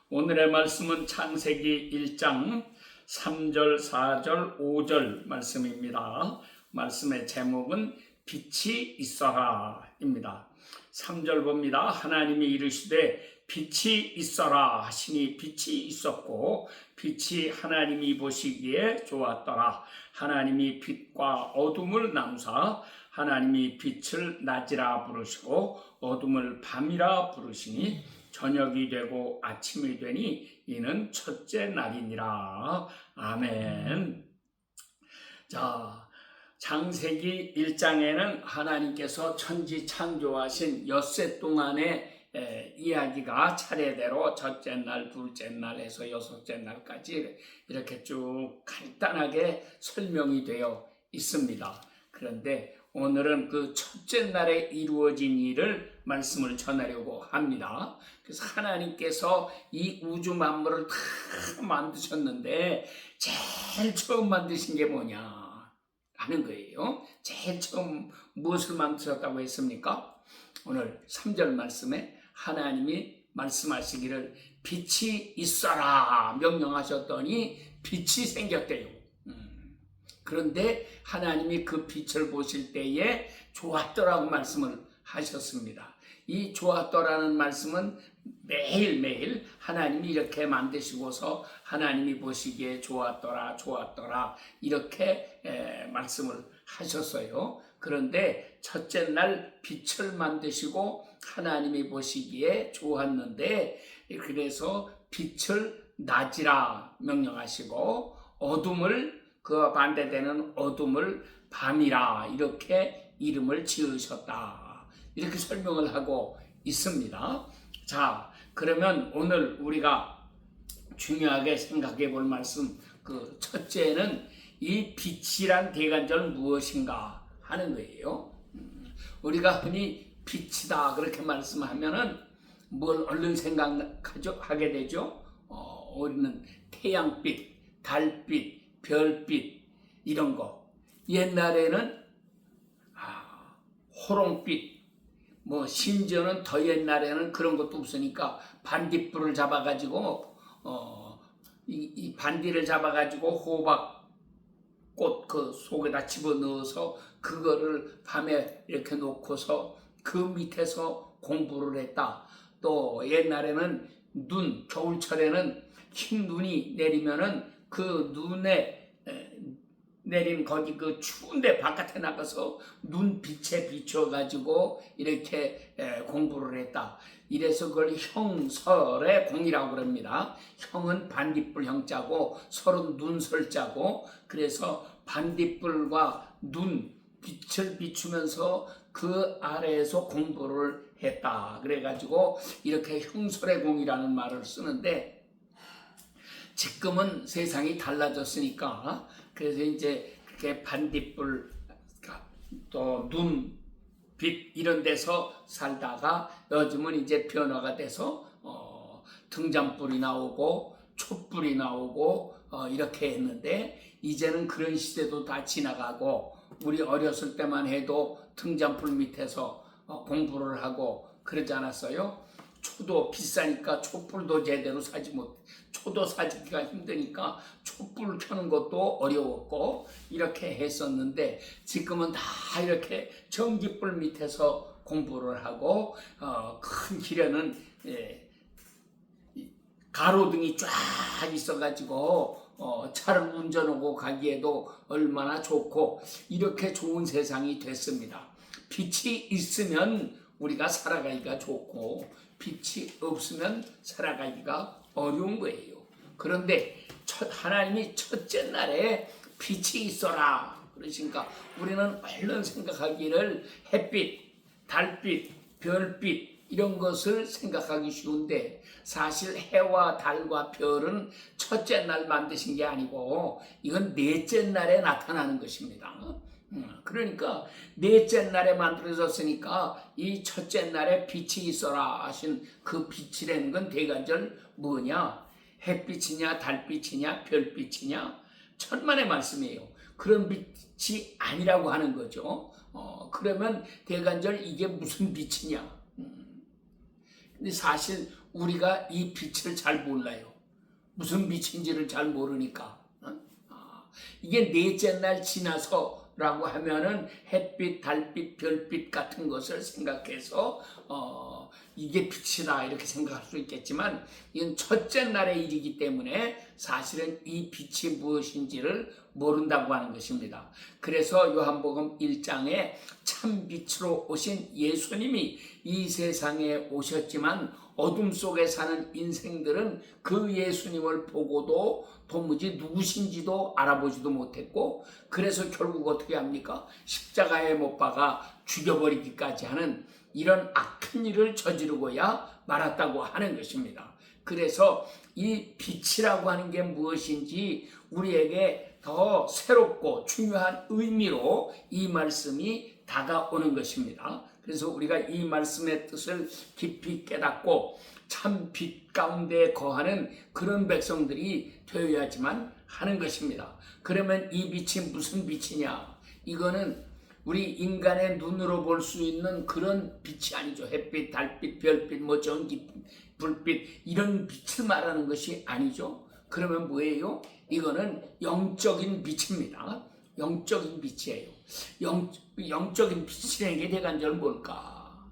오늘의 말씀은 창세기 1장 3절, 4절, 5절 말씀입니다. 말씀의 제목은 빛이 있어라 입니다. 3절 봅니다. 하나님이 이르시되 빛이 있어라 하시니 빛이 있었고 빛이 하나님이 보시기에 좋았더라. 하나님이 빛과 어둠을 나누사 하나님이 빛을 낮이라 부르시고 어둠을 밤이라 부르시니 저녁이 되고 아침이 되니 이는 첫째 날이니라. 아멘. 자, 창세기 1장에는 하나님께서 천지 창조하신 엿새 동안의 이야기가 차례대로 첫째 날, 둘째 날 해서 여섯째 날까지 이렇게 쭉 간단하게 설명이 되어 있습니다. 그런데 오늘은 그 첫째 날에 이루어진 일을 말씀을 전하려고 합니다. 그래서 하나님께서 이 우주 만물을 다 만드셨는데 제일 처음 만드신 게 뭐냐 하는 거예요. 제일 처음 무엇을 만드셨다고 했습니까? 오늘 3절 말씀에 하나님이 말씀하시기를 빛이 있어라 명령하셨더니 빛이 생겼대요. 그런데 하나님이 그 빛을 보실 때에 좋았더라고 말씀을 하셨습니다. 이 좋았더라는 말씀은 매일매일 하나님이 이렇게 만드시고서 하나님이 보시기에 좋았더라 이렇게 말씀을 하셨어요. 그런데 첫째 날 빛을 만드시고 하나님이 보시기에 좋았는데 그래서 빛을 낮이라 명령하시고 어둠을 그 반대되는 어둠을 밤이라 이렇게 이름을 지으셨다. 이렇게 설명을 하고 있습니다. 자, 그러면 오늘 우리가 중요하게 생각해 볼 말씀, 그 첫째는 이 빛이란 대간절 무엇인가 하는 거예요. 우리가 흔히 빛이다 그렇게 말씀하면은 뭘 얼른 생각하게 되죠? 우리는 태양빛, 달빛, 별빛 이런 거. 옛날에는 호롱빛, 뭐 심지어는 더 옛날에는 그런 것도 없으니까 반딧불을 잡아가지고 이 반디를 잡아가지고 호박꽃 그 속에다 집어넣어서 그거를 밤에 이렇게 놓고서 그 밑에서 공부를 했다. 또 옛날에는 눈, 겨울철에는 흰 눈이 내리면은 그 눈에 내린 거기 그 추운데 바깥에 나가서 눈빛에 비춰가지고 이렇게 공부를 했다. 이래서 그걸 형설의 공이라고 그럽니다. 형은 반딧불 형자고 설은 눈설자고 그래서 반딧불과 눈 빛을 비추면서 그 아래에서 공부를 했다. 그래가지고 이렇게 형설의 공이라는 말을 쓰는데 지금은 세상이 달라졌으니까 그래서 이제 그렇게 반딧불 또 눈, 빛 이런 데서 살다가 요즘은 이제 변화가 돼서 등잔불이 나오고 촛불이 나오고 이렇게 했는데 이제는 그런 시대도 다 지나가고 우리 어렸을 때만 해도 등잔불 밑에서 공부를 하고 그러지 않았어요? 초도 비싸니까 촛불도 제대로 사지 못, 초도 사기가 힘드니까 촛불 켜는 것도 어려웠고 이렇게 했었는데 지금은 다 이렇게 전기불 밑에서 공부를 하고 큰 길에는 가로등이 쫙 있어가지고 차를 운전하고 가기에도 얼마나 좋고 이렇게 좋은 세상이 됐습니다. 빛이 있으면 우리가 살아가기가 좋고 빛이 없으면 살아가기가 어려운 거예요. 그런데 하나님이 첫째 날에 빛이 있어라 그러시니까 우리는 얼른 생각하기를 햇빛, 달빛, 별빛 이런 것을 생각하기 쉬운데 사실 해와 달과 별은 첫째 날 만드신 게 아니고 이건 넷째 날에 나타나는 것입니다. 그러니까 넷째 날에 만들어졌으니까 이 첫째 날에 빛이 있어라 하신 그 빛이라는 건 대간절 뭐냐? 햇빛이냐 달빛이냐 별빛이냐? 천만의 말씀이에요. 그런 빛이 아니라고 하는 거죠. 그러면 대간절 이게 무슨 빛이냐? 근데 사실 우리가 이 빛을 잘 몰라요. 무슨 빛인지를 잘 모르니까. 이게 넷째 날 지나서라고 하면은 햇빛, 달빛, 별빛 같은 것을 생각해서 이게 빛이다 이렇게 생각할 수 있겠지만 이건 첫째 날의 일이기 때문에 사실은 이 빛이 무엇인지를 모른다고 하는 것입니다. 그래서 요한복음 1장에 참 빛으로 오신 예수님이 이 세상에 오셨지만 어둠 속에 사는 인생들은 그 예수님을 보고도 도무지 누구신지도 알아보지도 못했고, 그래서 결국 어떻게 합니까? 십자가에 못 박아 죽여버리기까지 하는 이런 악한 일을 저지르고야 말았다고 하는 것입니다. 그래서 이 빛이라고 하는 게 무엇인지 우리에게 더 새롭고 중요한 의미로 이 말씀이 다가오는 것입니다. 그래서 우리가 이 말씀의 뜻을 깊이 깨닫고 참 빛 가운데 거하는 그런 백성들이 되어야지만 하는 것입니다. 그러면 이 빛이 무슨 빛이냐? 이거는 우리 인간의 눈으로 볼 수 있는 그런 빛이 아니죠. 햇빛, 달빛, 별빛, 전기, 불빛 이런 빛을 말하는 것이 아니죠. 그러면 뭐예요? 이거는 영적인 빛입니다. 영적인 빛이에요. 영적인 빛이라는 게 대간절 뭘까?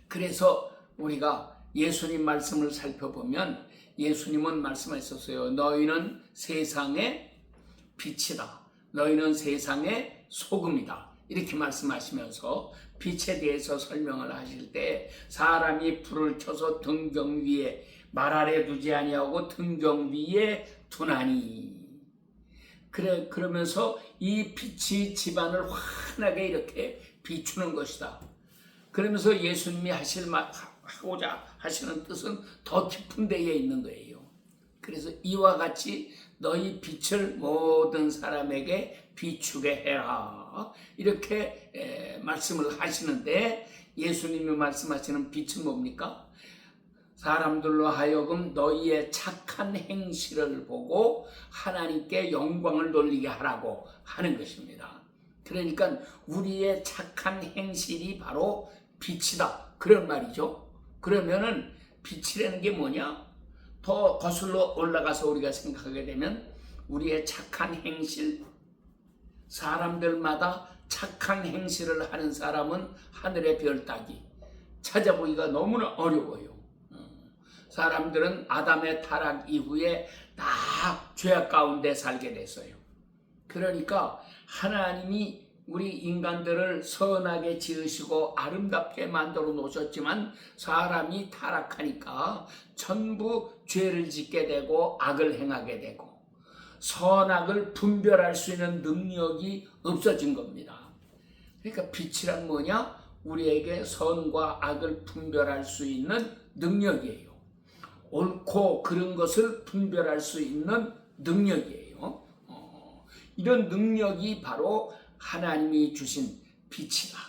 그래서 우리가 예수님 말씀을 살펴보면 예수님은 말씀하셨어요. 너희는 세상의 빛이다. 너희는 세상의 소금이다. 이렇게 말씀하시면서 빛에 대해서 설명을 하실 때 사람이 불을 켜서 등경 위에 말 아래 두지 아니하고 등경 위에 두나니. 그러면서 이 빛이 집안을 환하게 이렇게 비추는 것이다. 그러면서 예수님이 하고자 하시는 뜻은 더 깊은 데에 있는 거예요. 그래서 이와 같이 너희 빛을 모든 사람에게 비추게 해라. 이렇게 말씀을 하시는데 예수님이 말씀하시는 빛은 뭡니까? 사람들로 하여금 너희의 착한 행실을 보고 하나님께 영광을 돌리게 하라고 하는 것입니다. 그러니까 우리의 착한 행실이 바로 빛이다. 그런 말이죠. 그러면은 빛이라는 게 뭐냐? 더 거슬러 올라가서 우리가 생각하게 되면 우리의 착한 행실, 사람들마다 착한 행실을 하는 사람은 하늘의 별 따기 찾아보기가 너무나 어려워요. 사람들은 아담의 타락 이후에 다 죄악 가운데 살게 됐어요. 그러니까 하나님이 우리 인간들을 선하게 지으시고 아름답게 만들어 놓으셨지만 사람이 타락하니까 전부 죄를 짓게 되고 악을 행하게 되고 선악을 분별할 수 있는 능력이 없어진 겁니다. 그러니까 빛이란 뭐냐? 우리에게 선과 악을 분별할 수 있는 능력이에요. 옳고 그른 것을 분별할 수 있는 능력이에요. 이런 능력이 바로 하나님이 주신 빛이다.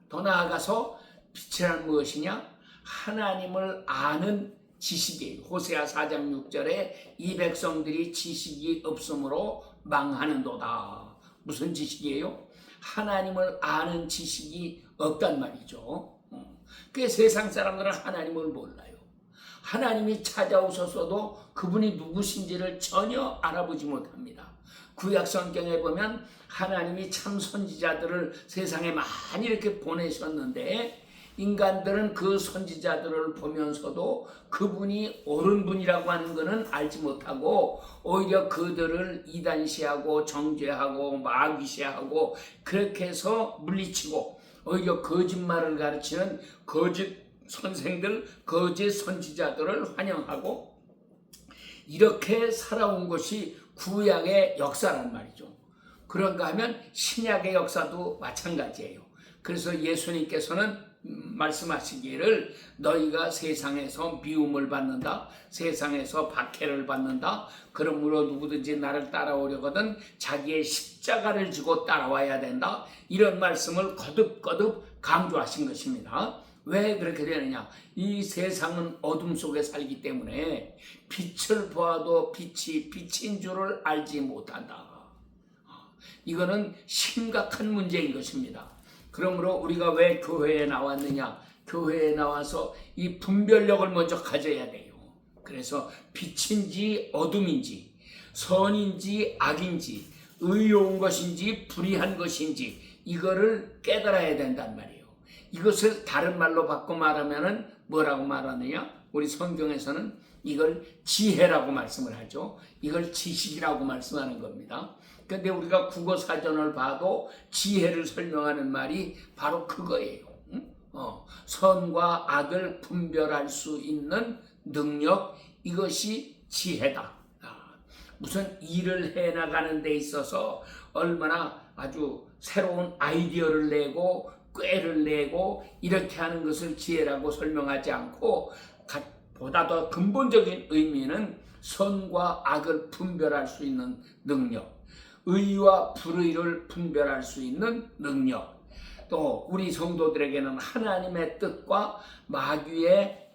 더 나아가서 빛이란 무엇이냐? 하나님을 아는 지식이에요. 호세아 4장 6절에 이 백성들이 지식이 없으므로 망하는도다. 무슨 지식이에요? 하나님을 아는 지식이 없단 말이죠. 그 세상 사람들은 하나님을 몰라요. 하나님이 찾아오셔서도 그분이 누구신지를 전혀 알아보지 못합니다. 구약 성경에 보면 하나님이 참 선지자들을 세상에 많이 이렇게 보내셨는데 인간들은 그 선지자들을 보면서도 그분이 옳은 분이라고 하는 것은 알지 못하고 오히려 그들을 이단시하고 정죄하고 마귀시하고 그렇게 해서 물리치고 오히려 거짓말을 가르치는 거짓 선생들, 거짓 선지자들을 환영하고 이렇게 살아온 것이 구약의 역사란 말이죠. 그런가 하면 신약의 역사도 마찬가지예요. 그래서 예수님께서는 말씀하시기를 너희가 세상에서 미움을 받는다. 세상에서 박해를 받는다. 그러므로 누구든지 나를 따라오려거든 자기의 십자가를 지고 따라와야 된다. 이런 말씀을 거듭거듭 강조하신 것입니다. 왜 그렇게 되느냐? 이 세상은 어둠 속에 살기 때문에 빛을 보아도 빛이 빛인 줄을 알지 못한다. 이거는 심각한 문제인 것입니다. 그러므로 우리가 왜 교회에 나왔느냐? 교회에 나와서 이 분별력을 먼저 가져야 돼요. 그래서 빛인지 어둠인지, 선인지 악인지, 의로운 것인지 불의한 것인지 이거를 깨달아야 된단 말이에요. 이것을 다른 말로 바꿔 말하면은 뭐라고 말하느냐? 우리 성경에서는 이걸 지혜라고 말씀을 하죠. 이걸 지식이라고 말씀하는 겁니다. 그런데 우리가 국어 사전을 봐도 지혜를 설명하는 말이 바로 그거예요. 선과 악을 분별할 수 있는 능력, 이것이 지혜다. 무슨 일을 해나가는 데 있어서 얼마나 아주 새로운 아이디어를 내고 꾀를 내고 이렇게 하는 것을 지혜라고 설명하지 않고, 보다 더 근본적인 의미는 선과 악을 분별할 수 있는 능력, 의와 불의를 분별할 수 있는 능력, 또 우리 성도들에게는 하나님의 뜻과 마귀의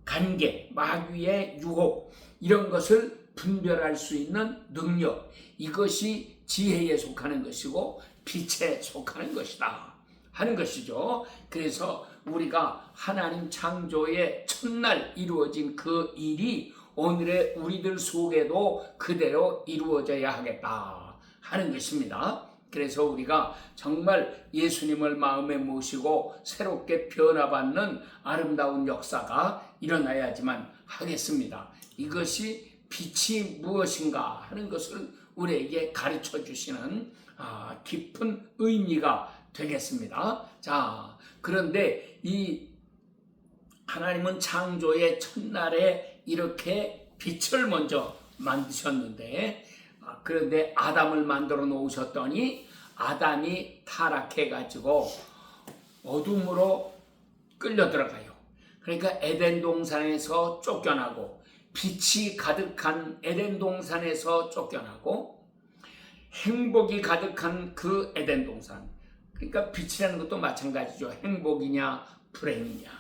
관계, 마귀의 유혹, 이런 것을 분별할 수 있는 능력, 이것이 지혜에 속하는 것이고 빛에 속하는 것이다 하는 것이죠. 그래서 우리가 하나님 창조의 첫날 이루어진 그 일이 오늘의 우리들 속에도 그대로 이루어져야 하겠다 하는 것입니다. 그래서 우리가 정말 예수님을 마음에 모시고 새롭게 변화받는 아름다운 역사가 일어나야지만 하겠습니다. 이것이 빛이 무엇인가 하는 것을 우리에게 가르쳐 주시는 깊은 의미가 되겠습니다. 자, 그런데 이 하나님은 창조의 첫날에 이렇게 빛을 먼저 만드셨는데, 그런데 아담을 만들어 놓으셨더니 아담이 타락해 가지고 어둠으로 끌려 들어가요. 그러니까 에덴 동산에서 쫓겨나고, 빛이 가득한 에덴 동산에서 쫓겨나고, 행복이 가득한 그 에덴 동산, 그러니까 빛이라는 것도 마찬가지죠. 행복이냐 불행이냐,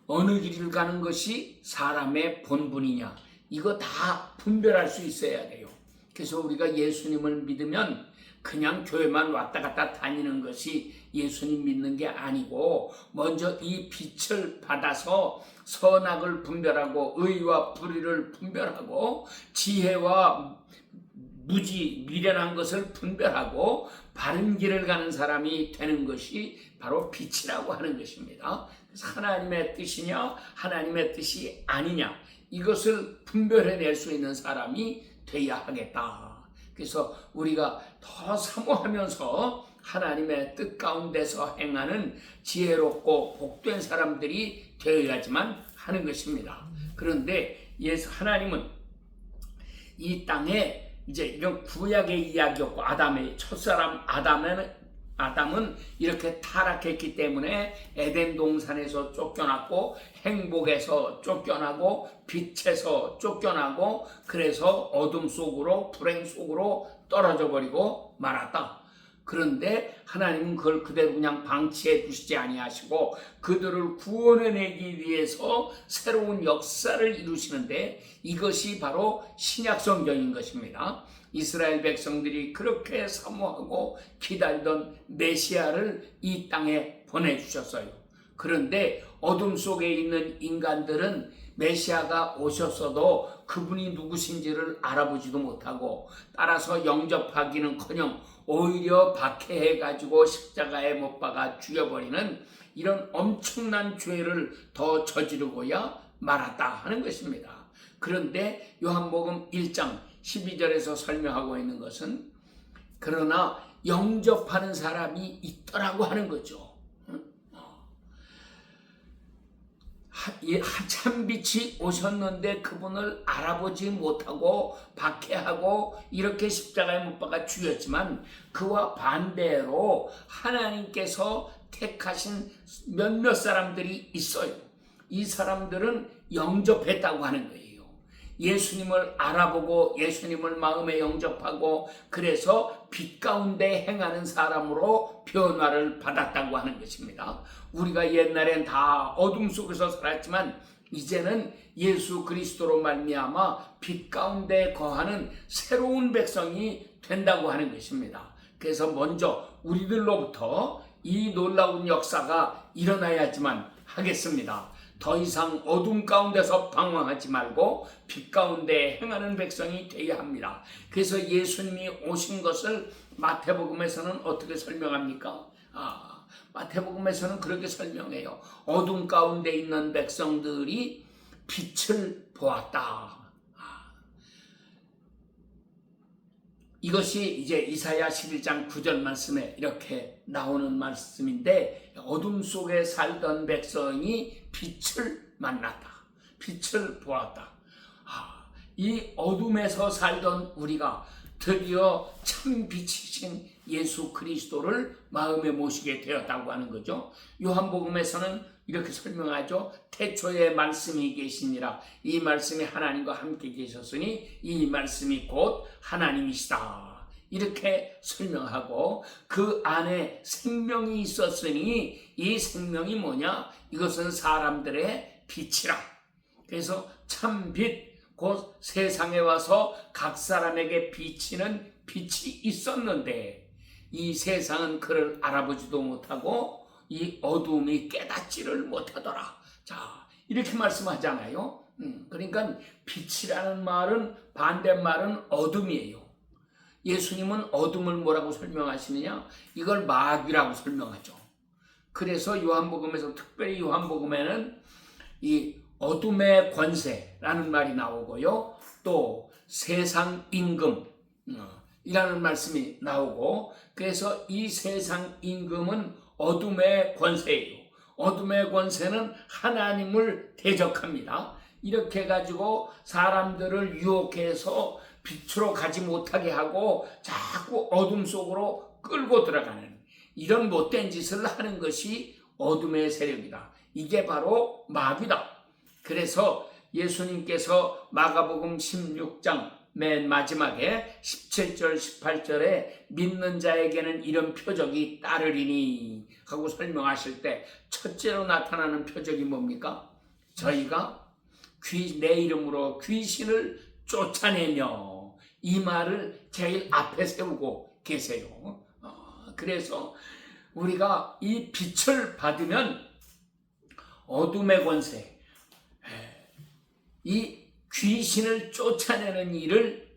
어느 길을 가는 것이 사람의 본분이냐, 이거 다 분별할 수 있어야 돼요. 그래서 우리가 예수님을 믿으면 그냥 교회만 왔다 갔다 다니는 것이 예수님 믿는 게 아니고, 먼저 이 빛을 받아서 선악을 분별하고 의와 불의를 분별하고 지혜와 무지 미련한 것을 분별하고 바른 길을 가는 사람이 되는 것이 바로 빛이라고 하는 것입니다. 그래서 하나님의 뜻이냐 하나님의 뜻이 아니냐, 이것을 분별해낼 수 있는 사람이 되어야 하겠다. 그래서 우리가 더 사모하면서 하나님의 뜻 가운데서 행하는 지혜롭고 복된 사람들이 되어야지만 하는 것입니다. 그런데 하나님은 이 땅에 이제 이런 구약의 이야기였고, 아담의 첫사람 아담은 이렇게 타락했기 때문에 에덴 동산에서 쫓겨났고, 행복에서 쫓겨나고, 빛에서 쫓겨나고, 그래서 어둠 속으로 불행 속으로 떨어져 버리고 말았다. 그런데 하나님은 그걸 그대로 그냥 방치해 두시지 아니하시고 그들을 구원해내기 위해서 새로운 역사를 이루시는데, 이것이 바로 신약 성경인 것입니다. 이스라엘 백성들이 그렇게 사모하고 기다리던 메시아를 이 땅에 보내주셨어요. 그런데 어둠 속에 있는 인간들은 메시아가 오셨어도 그분이 누구신지를 알아보지도 못하고, 따라서 영접하기는커녕 오히려 박해해가지고 십자가에 못 박아 죽여버리는 이런 엄청난 죄를 더 저지르고야 말았다 하는 것입니다. 그런데 요한복음 1장 12절에서 설명하고 있는 것은, 그러나 영접하는 사람이 있더라고 하는 거죠. 참빛이 오셨는데 그분을 알아보지 못하고 박해하고 이렇게 십자가에 못 박아 죽였지만, 그와 반대로 하나님께서 택하신 몇몇 사람들이 있어요. 이 사람들은 영접했다고 하는 거예요. 예수님을 알아보고 예수님을 마음에 영접하고, 그래서 빛 가운데 행하는 사람으로 변화를 받았다고 하는 것입니다. 우리가 옛날엔 다 어둠 속에서 살았지만 이제는 예수 그리스도로 말미암아 빛 가운데 거하는 새로운 백성이 된다고 하는 것입니다. 그래서 먼저 우리들로부터 이 놀라운 역사가 일어나야지만 하겠습니다. 더 이상 어둠 가운데서 방황하지 말고 빛 가운데 행하는 백성이 되어야 합니다. 그래서 예수님이 오신 것을 마태복음에서는 어떻게 설명합니까? 마태복음에서는 그렇게 설명해요. 어둠 가운데 있는 백성들이 빛을 보았다. 이것이 이제 이사야 11장 9절 말씀에 이렇게 나오는 말씀인데, 어둠 속에 살던 백성이 빛을 만났다. 빛을 보았다. 이 어둠에서 살던 우리가 드디어 참 빛이신 예수 그리스도를 마음에 모시게 되었다고 하는 거죠. 요한복음에서는 이렇게 설명하죠. 태초에 말씀이 계시니라. 이 말씀이 하나님과 함께 계셨으니 이 말씀이 곧 하나님이시다. 이렇게 설명하고, 그 안에 생명이 있었으니 이 생명이 뭐냐? 이것은 사람들의 빛이라. 그래서 참 빛, 곧 세상에 와서 각 사람에게 비치는 빛이 있었는데 이 세상은 그를 알아보지도 못하고 이 어둠이 깨닫지를 못하더라. 자, 이렇게 말씀하잖아요. 그러니까 빛이라는 말은, 반대말은 어둠이에요. 예수님은 어둠을 뭐라고 설명하시느냐? 이걸 마귀라고 설명하죠. 그래서 요한복음에서, 특별히 요한복음에는 이 어둠의 권세라는 말이 나오고요. 또 세상 임금 이라는 말씀이 나오고, 그래서 이 세상 임금은 어둠의 권세예요. 어둠의 권세는 하나님을 대적합니다. 이렇게 해가지고 사람들을 유혹해서 빛으로 가지 못하게 하고 자꾸 어둠 속으로 끌고 들어가는 이런 못된 짓을 하는 것이 어둠의 세력이다. 이게 바로 마귀다. 그래서 예수님께서 마가복음 16장 맨 마지막에 17절 18절에 믿는 자에게는 이런 표적이 따르리니 하고 설명하실 때 첫째로 나타나는 표적이 뭡니까? 저희가 내 이름으로 귀신을 쫓아내며, 이 말을 제일 앞에 세우고 계세요. 그래서 우리가 이 빛을 받으면 어둠의 권세, 이 귀신을 쫓아내는 일을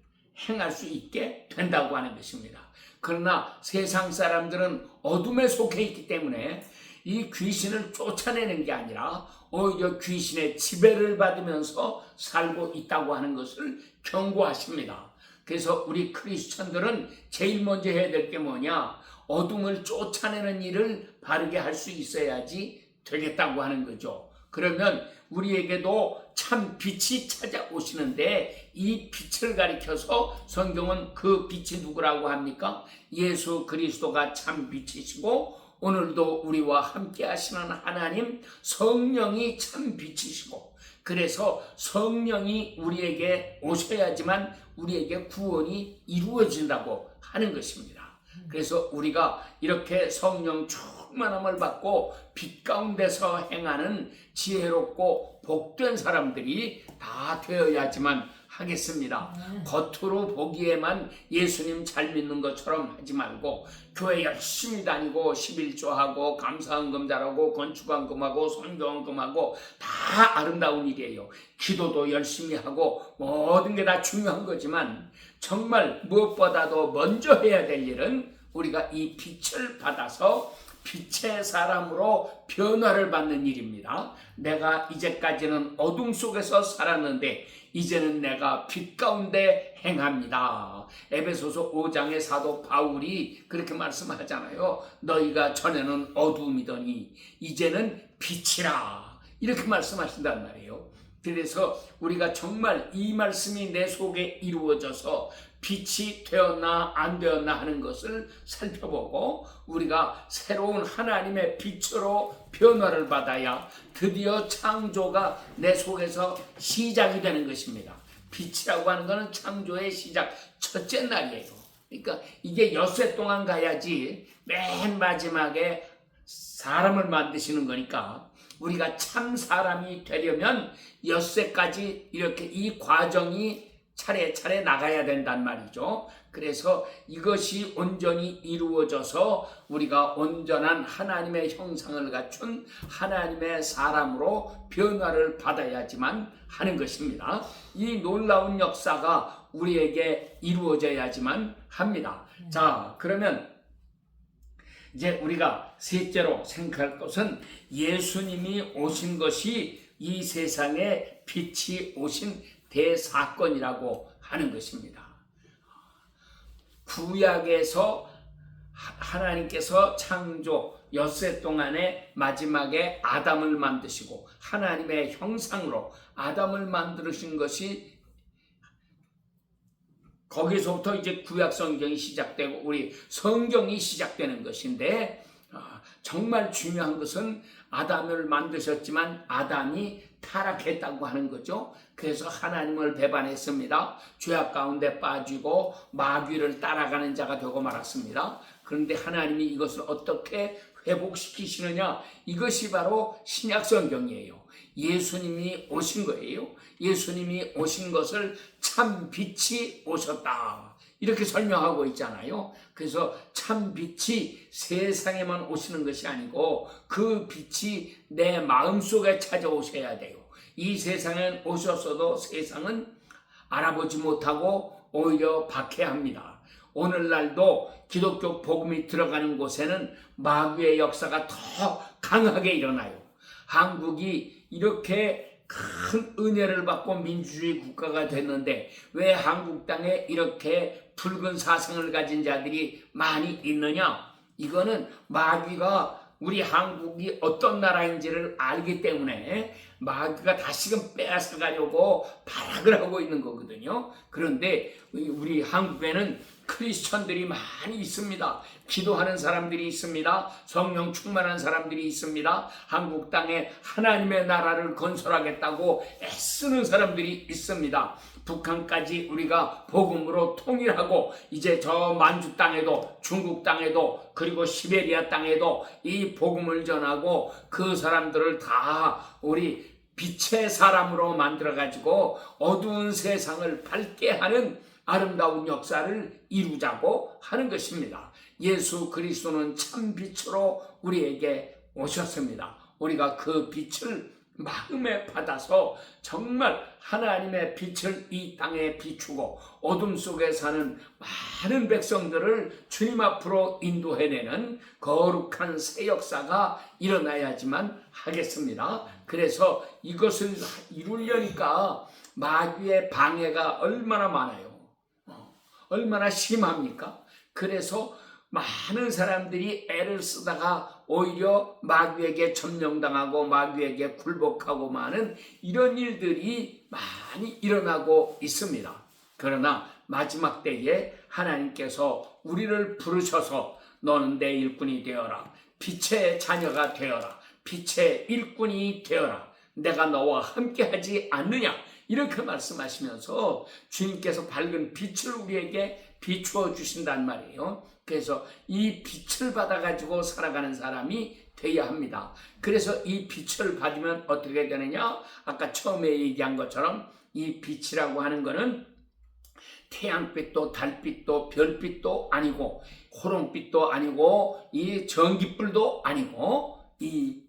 행할 수 있게 된다고 하는 것입니다. 그러나 세상 사람들은 어둠에 속해 있기 때문에 이 귀신을 쫓아내는 게 아니라 오히려 귀신의 지배를 받으면서 살고 있다고 하는 것을 경고하십니다. 그래서 우리 크리스천들은 제일 먼저 해야 될 게 뭐냐? 어둠을 쫓아내는 일을 바르게 할 수 있어야지 되겠다고 하는 거죠. 그러면 우리에게도 참 빛이 찾아오시는데, 이 빛을 가리켜서 성경은 그 빛이 누구라고 합니까? 예수 그리스도가 참 빛이시고, 오늘도 우리와 함께 하시는 하나님 성령이 참 빛이시고, 그래서 성령이 우리에게 오셔야지만 우리에게 구원이 이루어진다고 하는 것입니다. 그래서 우리가 이렇게 성령 충만함을 받고 빛 가운데서 행하는 지혜롭고 복된 사람들이 다 되어야지만 하겠습니다. 겉으로 보기에만 예수님 잘 믿는 것처럼 하지 말고 교회 열심히 다니고 11조하고 감사헌금 잘하고 건축헌금하고 선교헌금하고 다 아름다운 일이에요. 기도도 열심히 하고 모든 게 다 중요한 거지만 정말 무엇보다도 먼저 해야 될 일은 우리가 이 빛을 받아서 빛의 사람으로 변화를 받는 일입니다. 내가 이제까지는 어둠 속에서 살았는데 이제는 내가 빛 가운데 행합니다. 에베소서 5장의 사도 바울이 그렇게 말씀하잖아요. 너희가 전에는 어둠이더니 이제는 빛이라, 이렇게 말씀하신단 말이에요. 그래서 우리가 정말 이 말씀이 내 속에 이루어져서 빛이 되었나 안 되었나 하는 것을 살펴보고 우리가 새로운 하나님의 빛으로 변화를 받아야 드디어 창조가 내 속에서 시작이 되는 것입니다. 빛이라고 하는 것은 창조의 시작, 첫째 날이에요. 그러니까 이게 엿새 동안 가야지 맨 마지막에 사람을 만드시는 거니까 우리가 참 사람이 되려면 엿새까지 이렇게 이 과정이 차례차례 나가야 된단 말이죠. 그래서 이것이 온전히 이루어져서 우리가 온전한 하나님의 형상을 갖춘 하나님의 사람으로 변화를 받아야지만 하는 것입니다. 이 놀라운 역사가 우리에게 이루어져야지만 합니다. 자, 그러면 이제 우리가 셋째로 생각할 것은 예수님이 오신 것이 이 세상에 빛이 오신 대사건이라고 하는 것입니다. 구약에서 하나님께서 창조 엿새 동안에 마지막에 아담을 만드시고 하나님의 형상으로 아담을 만드신 것이 거기서부터 이제 구약 성경이 시작되고 우리 성경이 시작되는 것인데, 정말 중요한 것은 아담을 만드셨지만 아담이 타락했다고 하는 거죠. 그래서 하나님을 배반했습니다. 죄악 가운데 빠지고 마귀를 따라가는 자가 되고 말았습니다. 그런데 하나님이 이것을 어떻게 회복시키시느냐, 이것이 바로 신약 성경이에요. 예수님이 오신 거예요. 예수님이 오신 것을 참 빛이 오셨다, 이렇게 설명하고 있잖아요. 그래서 참 빛이 세상에만 오시는 것이 아니고 그 빛이 내 마음속에 찾아오셔야 돼요. 이 세상에 오셨어도 세상은 알아보지 못하고 오히려 박해합니다. 오늘날도 기독교 복음이 들어가는 곳에는 마귀의 역사가 더 강하게 일어나요. 한국이 이렇게 큰 은혜를 받고 민주주의 국가가 됐는데 왜 한국 땅에 이렇게 붉은 사상을 가진 자들이 많이 있느냐? 이거는 마귀가 우리 한국이 어떤 나라인지를 알기 때문에 마귀가 다시금 빼앗아 가려고 발악을 하고 있는 거거든요. 그런데 우리 한국에는 크리스천들이 많이 있습니다. 기도하는 사람들이 있습니다. 성령 충만한 사람들이 있습니다. 한국 땅에 하나님의 나라를 건설하겠다고 애쓰는 사람들이 있습니다. 북한까지 우리가 복음으로 통일하고 이제 저 만주 땅에도 중국 땅에도 그리고 시베리아 땅에도 이 복음을 전하고 그 사람들을 다 우리 빛의 사람으로 만들어가지고 어두운 세상을 밝게 하는 아름다운 역사를 이루자고 하는 것입니다. 예수 그리스도는 참 빛으로 우리에게 오셨습니다. 우리가 그 빛을 마음에 받아서 정말 하나님의 빛을 이 땅에 비추고 어둠 속에 사는 많은 백성들을 주님 앞으로 인도해내는 거룩한 새 역사가 일어나야지만 하겠습니다. 그래서 이것을 이루려니까 마귀의 방해가 얼마나 많아요. 얼마나 심합니까? 그래서 많은 사람들이 애를 쓰다가 오히려 마귀에게 점령당하고 마귀에게 굴복하고 마는 이런 일들이 많이 일어나고 있습니다. 그러나 마지막 때에 하나님께서 우리를 부르셔서 너는 내 일꾼이 되어라, 빛의 자녀가 되어라, 빛의 일꾼이 되어라, 내가 너와 함께하지 않느냐, 이렇게 말씀하시면서 주님께서 밝은 빛을 우리에게 비추어 주신단 말이에요. 그래서 이 빛을 받아가지고 살아가는 사람이 되어야 합니다. 그래서 이 빛을 받으면 어떻게 되느냐? 아까 처음에 얘기한 것처럼 이 빛이라고 하는 거는 태양빛도 달빛도 별빛도 아니고 호롱빛도 아니고 이 전기불도 아니고 이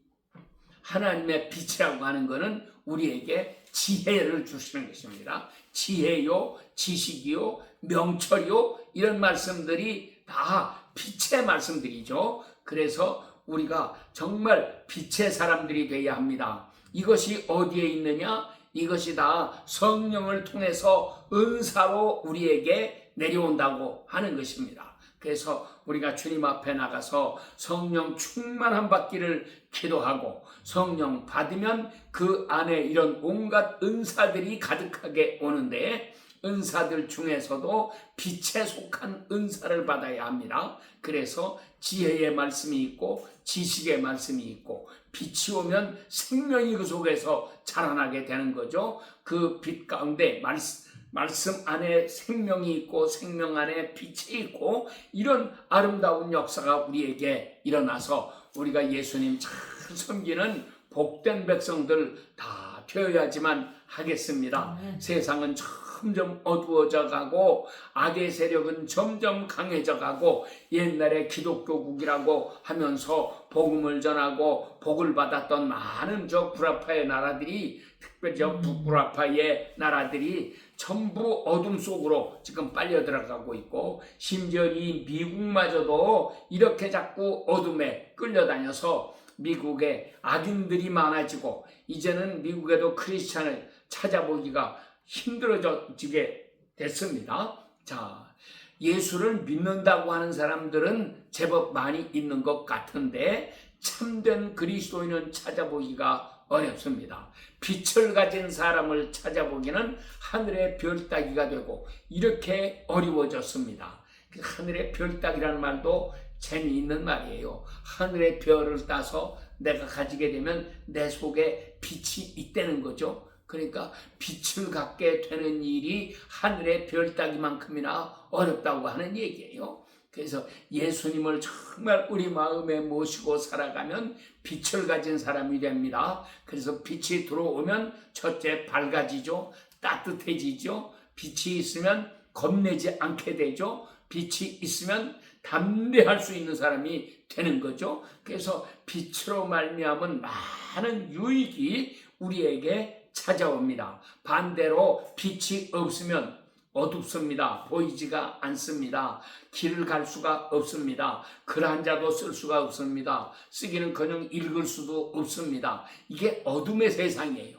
하나님의 빛이라고 하는 거는 우리에게 지혜를 주시는 것입니다. 지혜요, 지식이요, 명철이요, 이런 말씀들이 다 빛의 말씀들이죠. 그래서 우리가 정말 빛의 사람들이 되어야 합니다. 이것이 어디에 있느냐? 이것이 다 성령을 통해서 은사로 우리에게 내려온다고 하는 것입니다. 그래서 우리가 주님 앞에 나가서 성령 충만함 받기를 기도하고 성령 받으면 그 안에 이런 온갖 은사들이 가득하게 오는데 은사들 중에서도 빛에 속한 은사를 받아야 합니다. 그래서 지혜의 말씀이 있고 지식의 말씀이 있고 빛이 오면 생명이 그 속에서 자라나게 되는 거죠. 그 빛 가운데 말씀 안에 생명이 있고 생명 안에 빛이 있고 이런 아름다운 역사가 우리에게 일어나서 우리가 예수님 잘 섬기는 복된 백성들 다 되어야지만 하겠습니다. 세상은 점점 어두워져 가고 악의 세력은 점점 강해져 가고 옛날에 기독교국이라고 하면서 복음을 전하고 복을 받았던 많은 저 구라파의 나라들이, 특별히 저 북구라파의 나라들이 전부 어둠 속으로 지금 빨려 들어가고 있고, 심지어 이 미국마저도 이렇게 자꾸 어둠에 끌려다녀서 미국에 악인들이 많아지고, 이제는 미국에도 크리스찬을 찾아보기가 힘들어지게 됐습니다. 자, 예수를 믿는다고 하는 사람들은 제법 많이 있는 것 같은데 참된 그리스도인은 찾아보기가 어렵습니다. 빛을 가진 사람을 찾아보기는 하늘의 별 따기가 되고 이렇게 어려워졌습니다. 하늘의 별 따기라는 말도 재미있는 말이에요. 하늘의 별을 따서 내가 가지게 되면 내 속에 빛이 있다는 거죠. 그러니까 빛을 갖게 되는 일이 하늘의 별 따기만큼이나 어렵다고 하는 얘기예요. 그래서 예수님을 정말 우리 마음에 모시고 살아가면 빛을 가진 사람이 됩니다. 그래서 빛이 들어오면 첫째 밝아지죠. 따뜻해지죠. 빛이 있으면 겁내지 않게 되죠. 빛이 있으면 담대할 수 있는 사람이 되는 거죠. 그래서 빛으로 말미암은 많은 유익이 우리에게 찾아옵니다. 반대로 빛이 없으면 어둡습니다. 보이지가 않습니다. 길을 갈 수가 없습니다. 글 한자도 쓸 수가 없습니다. 쓰기는커녕 읽을 수도 없습니다. 이게 어둠의 세상이에요.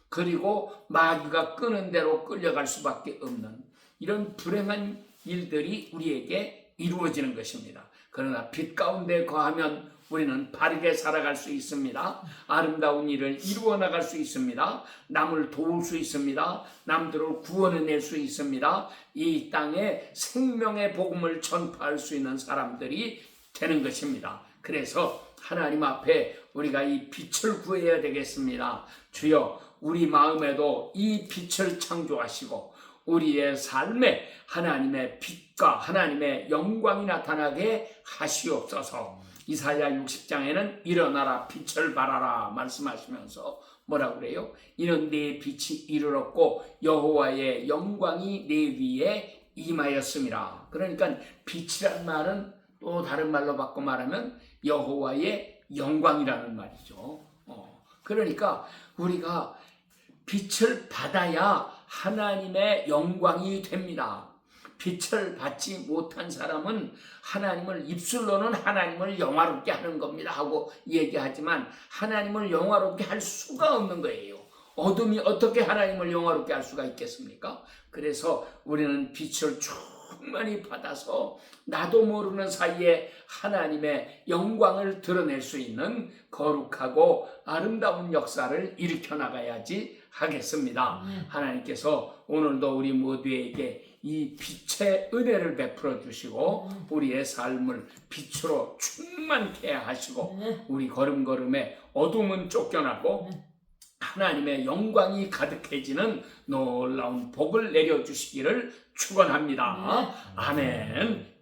그리고 마귀가 끄는 대로 끌려갈 수밖에 없는 이런 불행한 일들이 우리에게 이루어지는 것입니다. 그러나 빛 가운데 거하면 우리는 바르게 살아갈 수 있습니다. 아름다운 일을 이루어 나갈 수 있습니다. 남을 도울 수 있습니다. 남들을 구원해낼 수 있습니다. 이 땅에 생명의 복음을 전파할 수 있는 사람들이 되는 것입니다. 그래서 하나님 앞에 우리가 이 빛을 구해야 되겠습니다. 주여, 우리 마음에도 이 빛을 창조하시고 우리의 삶에 하나님의 빛과 하나님의 영광이 나타나게 하시옵소서. 이사야 60장에는 일어나라 빛을 발하라 말씀하시면서 뭐라고 그래요? 이는 네 빛이 이르렀고 여호와의 영광이 내 위에 임하였음이라. 그러니까 빛이란 말은 또 다른 말로 바꿔 말하면 여호와의 영광이라는 말이죠. 그러니까 우리가 빛을 받아야 하나님의 영광이 됩니다. 빛을 받지 못한 사람은 하나님을 입술로는 하나님을 영화롭게 하는 겁니다 하고 얘기하지만 하나님을 영화롭게 할 수가 없는 거예요. 어둠이 어떻게 하나님을 영화롭게 할 수가 있겠습니까? 그래서 우리는 빛을 충만히 받아서 나도 모르는 사이에 하나님의 영광을 드러낼 수 있는 거룩하고 아름다운 역사를 일으켜 나가야지 하겠습니다. 하나님께서 오늘도 우리 모두에게 이 빛의 은혜를 베풀어 주시고 우리의 삶을 빛으로 충만케 하시고 우리 걸음걸음에 어둠은 쫓겨나고 하나님의 영광이 가득해지는 놀라운 복을 내려주시기를 축원합니다. 아멘.